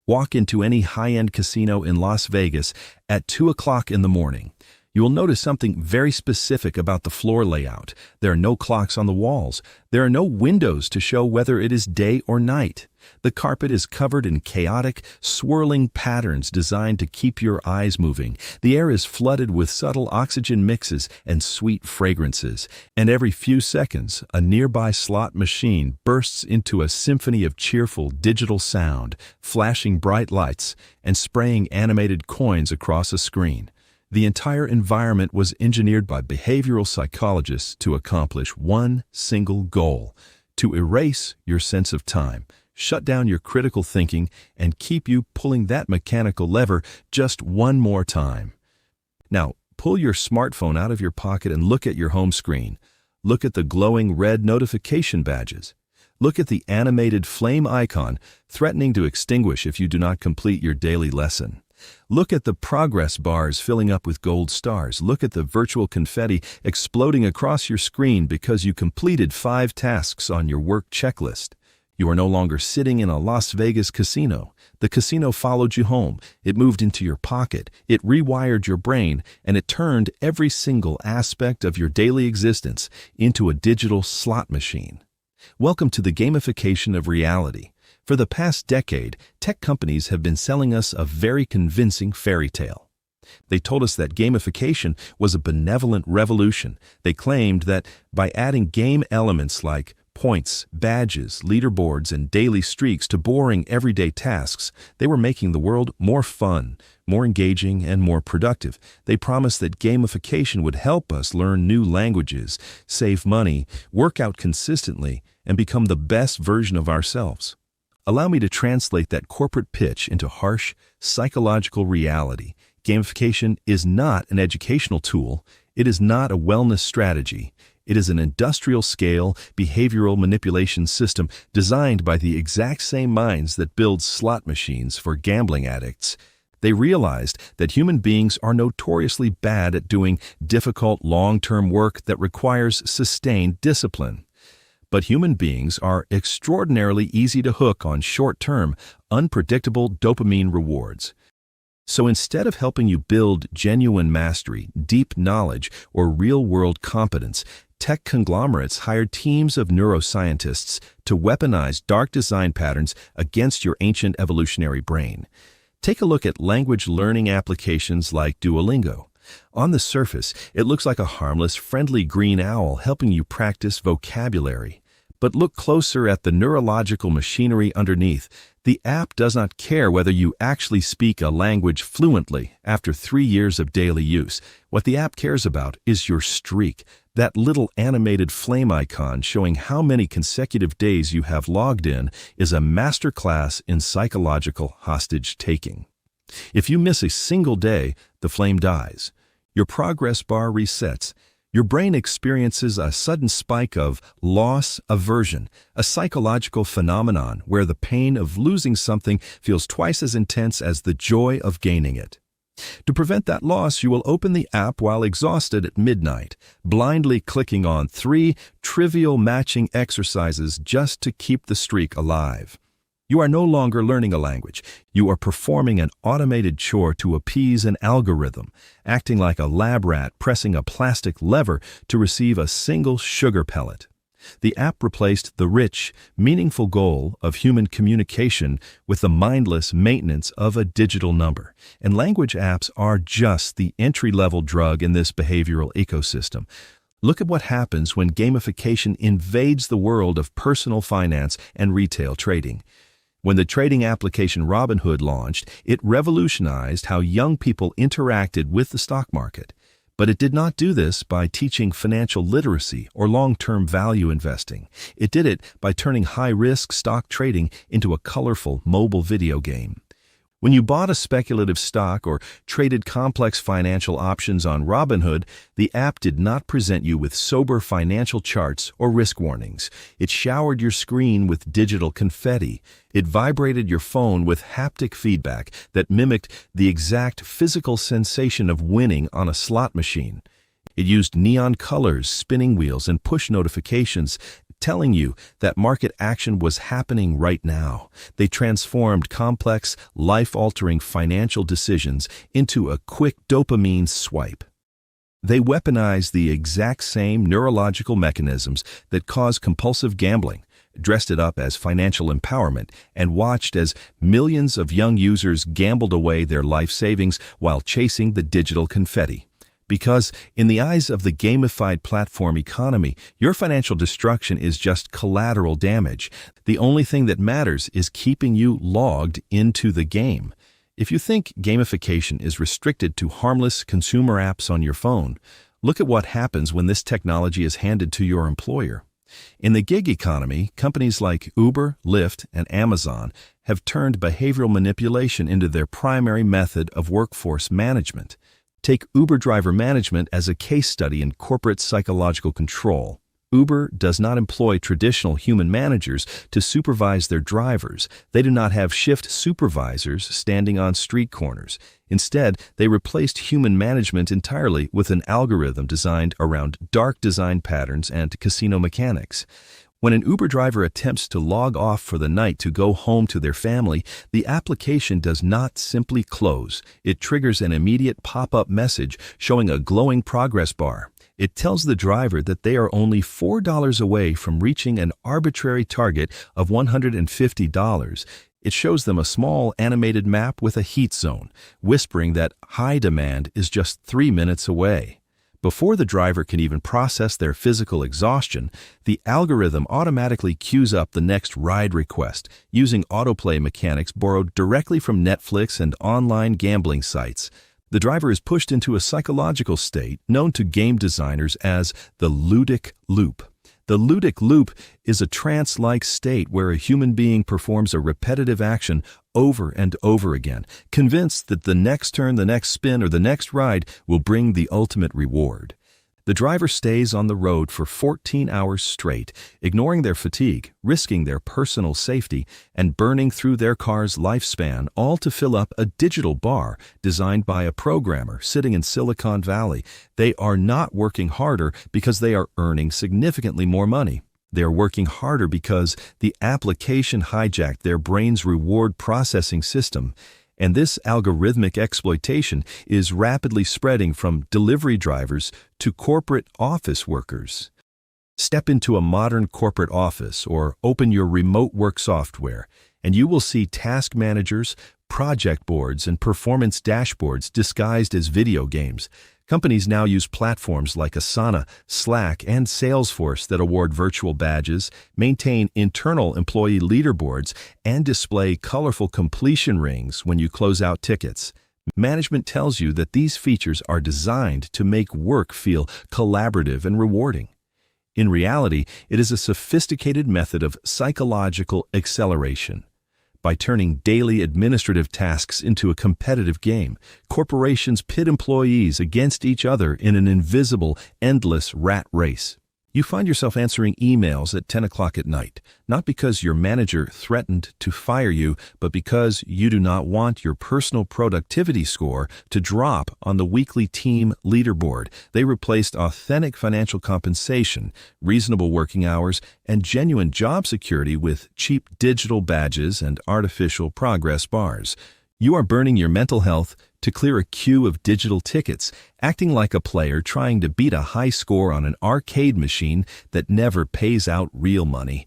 Walk into any high-end casino in Las Vegas at 2 o'clock in the morning. You will notice something very specific about the floor layout. There are no clocks on the walls. There are no windows to show whether it is day or night. The carpet is covered in chaotic, swirling patterns designed to keep your eyes moving. The air is flooded with subtle oxygen mixes and sweet fragrances. And every few seconds, a nearby slot machine bursts into a symphony of cheerful digital sound, flashing bright lights and spraying animated coins across a screen. The entire environment was engineered by behavioral psychologists to accomplish one single goal: to erase your sense of time, shut down your critical thinking, and keep you pulling that mechanical lever just one more time. Now, pull your smartphone out of your pocket and look at your home screen. Look at the glowing red notification badges. Look at the animated flame icon threatening to extinguish if you do not complete your daily lesson. Look at the progress bars filling up with gold stars. Look at the virtual confetti exploding across your screen because you completed 5 tasks on your work checklist. You are no longer sitting in a Las Vegas casino. The casino followed you home. It moved into your pocket. It rewired your brain, and it turned every single aspect of your daily existence into a digital slot machine. Welcome to the gamification of reality. For the past decade, tech companies have been selling us a very convincing fairy tale. They told us that gamification was a benevolent revolution. They claimed that by adding game elements like points, badges, leaderboards, and daily streaks to boring everyday tasks, they were making the world more fun, more engaging, and more productive. They promised that gamification would help us learn new languages, save money, work out consistently, and become the best version of ourselves. Allow me to translate that corporate pitch into harsh, psychological reality. Gamification is not an educational tool. It is not a wellness strategy. It is an industrial-scale behavioral manipulation system designed by the exact same minds that build slot machines for gambling addicts. They realized that human beings are notoriously bad at doing difficult long-term work that requires sustained discipline. But human beings are extraordinarily easy to hook on short-term, unpredictable dopamine rewards. So instead of helping you build genuine mastery, deep knowledge, or real-world competence, tech conglomerates hired teams of neuroscientists to weaponize dark design patterns against your ancient evolutionary brain. Take a look at language learning applications like Duolingo. On the surface, it looks like a harmless, friendly green owl helping you practice vocabulary. But look closer at the neurological machinery underneath. The app does not care whether you actually speak a language fluently after 3 years of daily use. What the app cares about is your streak, that little animated flame icon showing how many consecutive days you have logged in is a masterclass in psychological hostage-taking. If you miss a single day, the flame dies. Your progress bar resets. Your brain experiences a sudden spike of loss aversion, a psychological phenomenon where the pain of losing something feels twice as intense as the joy of gaining it. To prevent that loss, you will open the app while exhausted at midnight, blindly clicking on 3 trivial matching exercises just to keep the streak alive. You are no longer learning a language. You are performing an automated chore to appease an algorithm, acting like a lab rat pressing a plastic lever to receive a single sugar pellet. The app replaced the rich, meaningful goal of human communication with the mindless maintenance of a digital number. And language apps are just the entry-level drug in this behavioral ecosystem. Look at what happens when gamification invades the world of personal finance and retail trading. When the trading application Robinhood launched, it revolutionized how young people interacted with the stock market. But it did not do this by teaching financial literacy or long-term value investing. It did it by turning high-risk stock trading into a colorful mobile video game. When you bought a speculative stock or traded complex financial options on Robinhood, the app did not present you with sober financial charts or risk warnings. It showered your screen with digital confetti. It vibrated your phone with haptic feedback that mimicked the exact physical sensation of winning on a slot machine. It used neon colors, spinning wheels, and push notifications telling you that market action was happening right now. They transformed complex, life-altering financial decisions into a quick dopamine swipe. They weaponize the exact same neurological mechanisms that cause compulsive gambling, dressed it up as financial empowerment, and watched as millions of young users gambled away their life savings while chasing the digital confetti. Because, in the eyes of the gamified platform economy, your financial destruction is just collateral damage. The only thing that matters is keeping you logged into the game. If you think gamification is restricted to harmless consumer apps on your phone, look at what happens when this technology is handed to your employer. In the gig economy, companies like Uber, Lyft, and Amazon have turned behavioral manipulation into their primary method of workforce management. Take Uber driver management as a case study in corporate psychological control. Uber does not employ traditional human managers to supervise their drivers. They do not have shift supervisors standing on street corners. Instead, they replaced human management entirely with an algorithm designed around dark design patterns and casino mechanics. When an Uber driver attempts to log off for the night to go home to their family, the application does not simply close. It triggers an immediate pop-up message showing a glowing progress bar. It tells the driver that they are only $4 away from reaching an arbitrary target of $150. It shows them a small animated map with a heat zone, whispering that high demand is just 3 minutes away. Before the driver can even process their physical exhaustion, the algorithm automatically queues up the next ride request, using autoplay mechanics borrowed directly from Netflix and online gambling sites. The driver is pushed into a psychological state known to game designers as the ludic loop. The ludic loop is a trance-like state where a human being performs a repetitive action over and over again, convinced that the next turn, the next spin, or the next ride will bring the ultimate reward. The driver stays on the road for 14 hours straight, ignoring their fatigue, risking their personal safety, and burning through their car's lifespan, all to fill up a digital bar designed by a programmer sitting in Silicon Valley. They are not working harder because they are earning significantly more money. They are working harder because the application hijacked their brain's reward processing system. And this algorithmic exploitation is rapidly spreading from delivery drivers to corporate office workers. Step into a modern corporate office or open your remote work software, and you will see task managers, project boards, and performance dashboards disguised as video games. Companies now use platforms like Asana, Slack, and Salesforce that award virtual badges, maintain internal employee leaderboards, and display colorful completion rings when you close out tickets. Management tells you that these features are designed to make work feel collaborative and rewarding. In reality, it is a sophisticated method of psychological acceleration. By turning daily administrative tasks into a competitive game, corporations pit employees against each other in an invisible, endless rat race. You find yourself answering emails at 10 o'clock at night, not because your manager threatened to fire you, but because you do not want your personal productivity score to drop on the weekly team leaderboard. They replaced authentic financial compensation, reasonable working hours, and genuine job security with cheap digital badges and artificial progress bars. You are burning your mental health to clear a queue of digital tickets, acting like a player trying to beat a high score on an arcade machine that never pays out real money.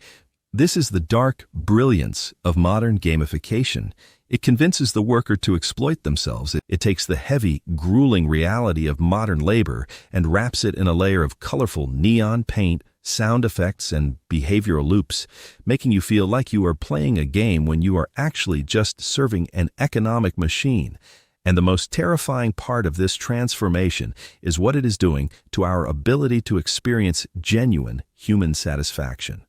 This is the dark brilliance of modern gamification. It convinces the worker to exploit themselves. It takes the heavy, grueling reality of modern labor and wraps it in a layer of colorful neon paint, sound effects, and behavioral loops, making you feel like you are playing a game when you are actually just serving an economic machine. And the most terrifying part of this transformation is what it is doing to our ability to experience genuine human satisfaction.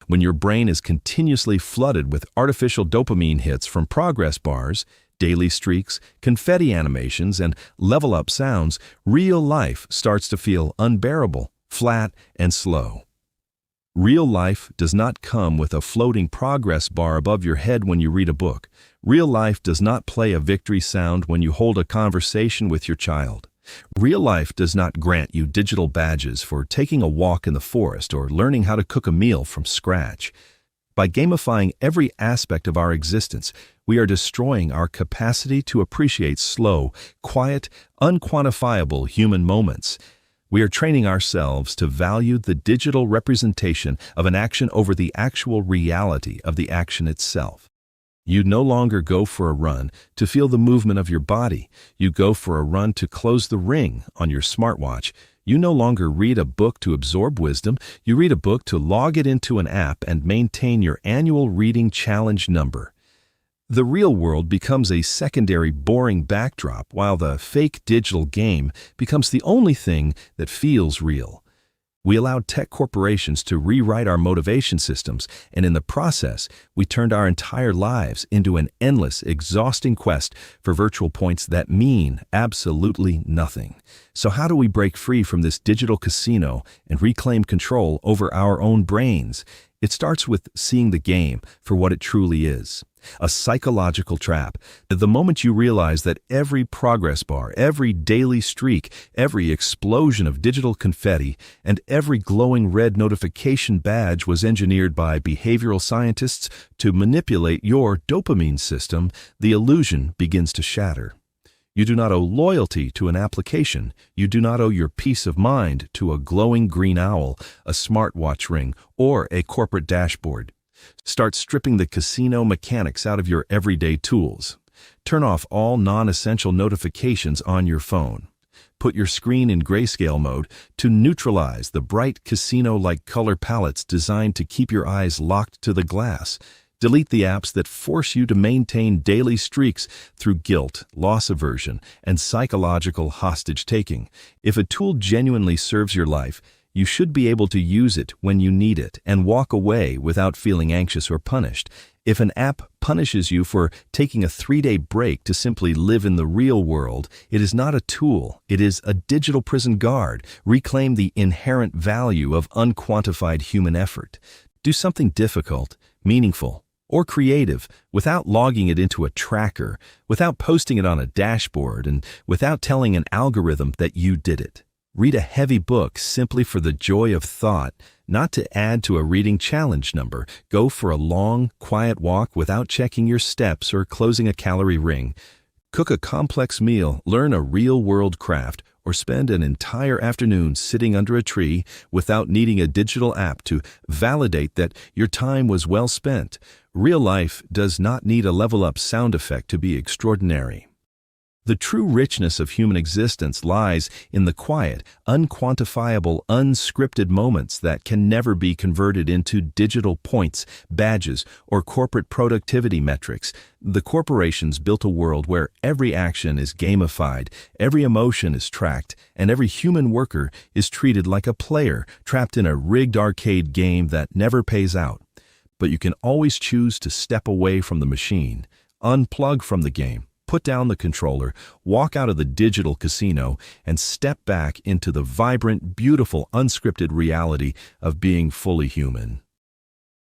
When your brain is continuously flooded with artificial dopamine hits from progress bars, daily streaks, confetti animations, and level-up sounds, real life starts to feel unbearable, flat, and slow. Real life does not come with a floating progress bar above your head when you read a book. Real life does not play a victory sound when you hold a conversation with your child. Real life does not grant you digital badges for taking a walk in the forest or learning how to cook a meal from scratch. By gamifying every aspect of our existence, we are destroying our capacity to appreciate slow, quiet, unquantifiable human moments. We are training ourselves to value the digital representation of an action over the actual reality of the action itself. You no longer go for a run to feel the movement of your body. You go for a run to close the ring on your smartwatch. You no longer read a book to absorb wisdom. You read a book to log it into an app and maintain your annual reading challenge number. The real world becomes a secondary, boring backdrop, while the fake digital game becomes the only thing that feels real. We allowed tech corporations to rewrite our motivation systems, and in the process, we turned our entire lives into an endless, exhausting quest for virtual points that mean absolutely nothing. So how do we break free from this digital casino and reclaim control over our own brains? It starts with seeing the game for what it truly is. A psychological trap. The moment you realize that every progress bar, every daily streak, every explosion of digital confetti, and every glowing red notification badge was engineered by behavioral scientists to manipulate your dopamine system, the illusion begins to shatter. You do not owe loyalty to an application. You do not owe your peace of mind to a glowing green owl, a smartwatch ring, or a corporate dashboard. Start stripping the casino mechanics out of your everyday tools. Turn off all non-essential notifications on your phone. Put your screen in grayscale mode to neutralize the bright casino-like color palettes designed to keep your eyes locked to the glass. Delete the apps that force you to maintain daily streaks through guilt, loss aversion, and psychological hostage-taking. If a tool genuinely serves your life, you should be able to use it when you need it and walk away without feeling anxious or punished. If an app punishes you for taking a 3-day break to simply live in the real world, it is not a tool, it is a digital prison guard. Reclaim the inherent value of unquantified human effort. Do something difficult, meaningful, or creative without logging it into a tracker, without posting it on a dashboard, and without telling an algorithm that you did it. Read a heavy book simply for the joy of thought, not to add to a reading challenge number. Go for a long, quiet walk without checking your steps or closing a calorie ring. Cook a complex meal, learn a real-world craft, or spend an entire afternoon sitting under a tree without needing a digital app to validate that your time was well spent. Real life does not need a level-up sound effect to be extraordinary. The true richness of human existence lies in the quiet, unquantifiable, unscripted moments that can never be converted into digital points, badges, or corporate productivity metrics. The corporations built a world where every action is gamified, every emotion is tracked, and every human worker is treated like a player trapped in a rigged arcade game that never pays out. But you can always choose to step away from the machine, unplug from the game, put down the controller, walk out of the digital casino, and step back into the vibrant, beautiful, unscripted reality of being fully human.